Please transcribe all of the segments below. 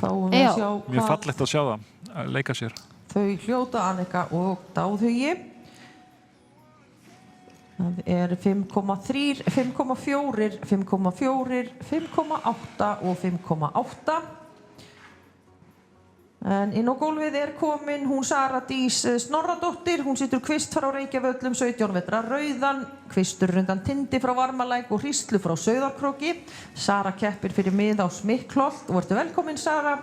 Fáum við að sjá Mjög fallegt að sjá það, að leika sér. Þau hljóta Annika og Dáðhugi. Það er 5,3, 5,4, 5,4, 5,8 og 5,8. En inn á gólfið er komin hún Sara Dís Snorradóttir. Hún situr kvist frá Reykjavöllum, 17 vetra rauðan, kvistur rundan Tindi frá Varmalæk og hríslu frá Sauðárkróki. Sara keppir fyrir mið á Smikkholt og verður velkomin Sara.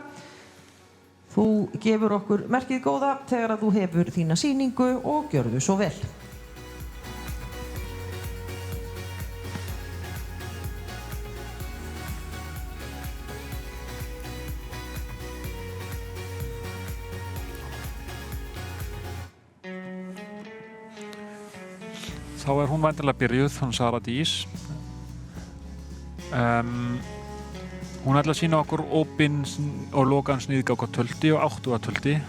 Þú gefur okkur merkið góða þegar að þú hefur þína sýningu og gjörðu svo vel. Þá er hún væntanlega byrjuð, hún Sara Dís. Hún ætlar að sýna okkur opinn og lokaðan sniðgák á tölti og áttuga tölti.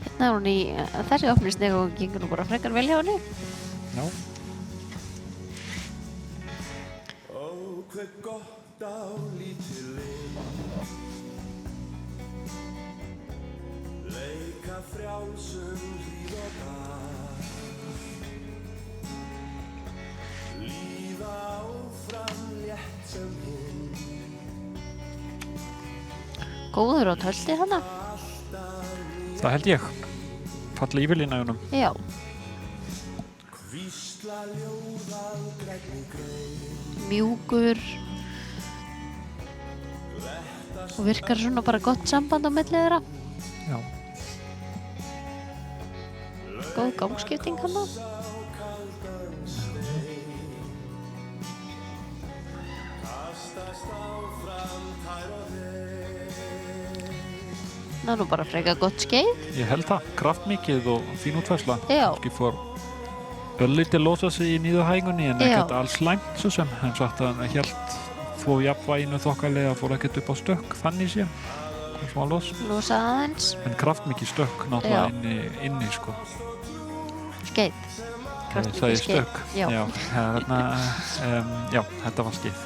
Hérna er hún í þessi opni sniðgák og gengur nú bara frekar vel hjá henni. Já. Ó, hve gott á lítil leika frjálsum hlýð og dag, líða áfram létt sem hinn. Góður á tölti hana. Það held ég. Falli ívilina í honum. Já. Hvísla ljóðað grænni grein, Mjúkur. Og virkar svona bara gott samband á milli þeirra. Já. Góð gangskipting hana. kastast áfram tær og þeir. Það er nú bara frekar gott skeið. Ég held það. Kraftmikið og fín útfærsla. Já. Kannski fór örlítið losa sig í nýðuhægunni en Já. ekkert alls slæmt svo sem. En sagt að hann hélt þó jafnvæginu þokkalega, fór ekkert upp á stökk þannig sé. Smá los. Losa aðeins. En kraftmikið stökk náttúrulega inni sko. Skeið. Sagði stökk. Já. Já, þetta var skeið.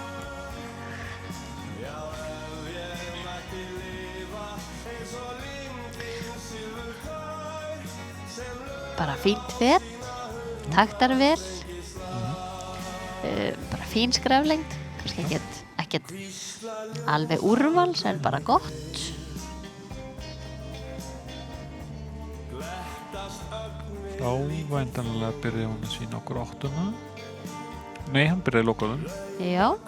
Bara fínt fet. Taktar vel. Bara fín skreflengd. Kannski ekkert alveg úrvals en bara gott. Já, væntanlega byrjaði hún að sýna okkur áttuna. Nei, hann byrjaði lokaðum. Já.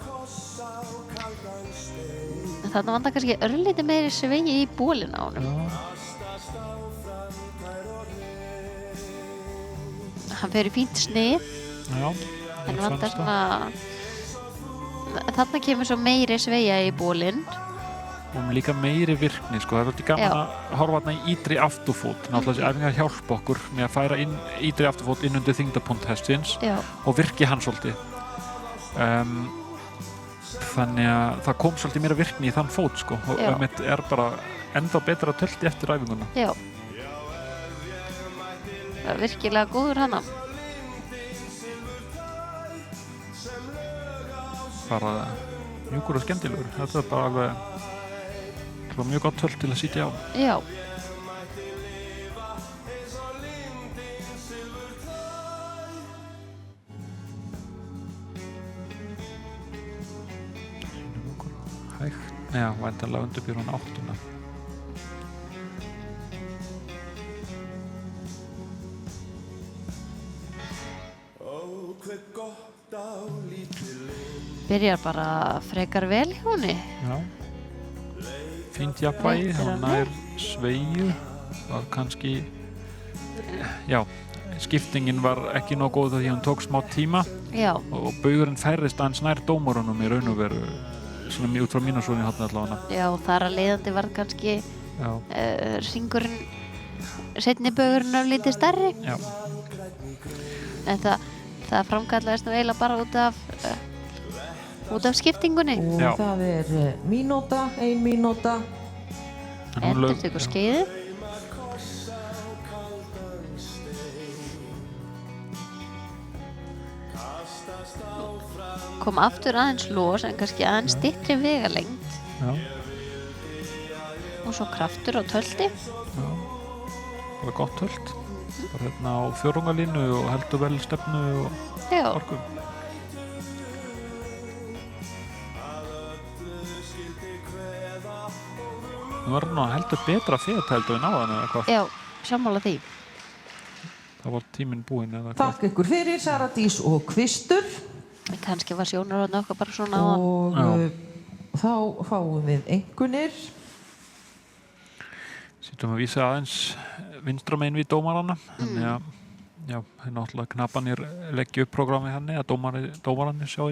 Þarna vantar kannski örlítið meiri sveigi í bólinn á honum. Já. Hann fer í fínt snið. Já. En vantar svona... Þarna kemur svo meiri sveigja í bólinn. Og líka meiri virkni, sko. Það er alltaf gaman að horfa þarna í ítri afturfót. Náttúrulega þessi æfingar hjálpa okkur með að færa ítri afturfót inn undir þyngdarpunkt hestsins og virki hann svolítið. Þannig að það kom svolítið meira virkni í þann fót, sko. Og mitt er bara ennþá betra tölti eftir æfinguna. Já. Það er virkilega góður hana. Bara mjúkur og skemmtilegur. Þetta er bara alveg mjög gott tölt til að sitja á. Já. Hægt. Já, væntanlega undirbýr hún áttuna. Ó, hve gott á lítil Byrjar bara frekar vel hjá henni. Já. Fínt jafnvægi, hann nær sveigju. Var kannski... Já, skiptingin var ekki nóg góð því hún tók smá tíma. Já. Og baugurinn færðist aðeins nær dómarunum í raun og veru. Svona mjög út frá mínu svona í hotna allavega. Já, þar að leiðandi var kannski hringurinn, seinni baugurinn lítið stærri. Já. En það framkallaðist nú eiginlega bara út af skiptingunni. Og það er mínúta, 1 mínúta. Endurtekur skeiðið. kom aftur aðeins los en kannski aðeins styttri vegalengd. Já. Og svo kraftur á tölti. Já, bara gott tölt. Bara hérna á fjórðungalínu og heldur vel stefnu og orku. Nú var hann heldur betra fet heldur en áðan eða hvað? Já, sammála því. Það var tíminn búinn eða hvað? Takk ykkur fyrir, Sara Dís og Kvistur. Kannski var sjónarhorn okkar bara svona áðan. Og þá fáum við einkunnir. Sýtum að vísa aðeins vinstra megin við dómarana. Þannig að, já, náttúrulega knapanir leggja upp programmi henni að dómararnir sjá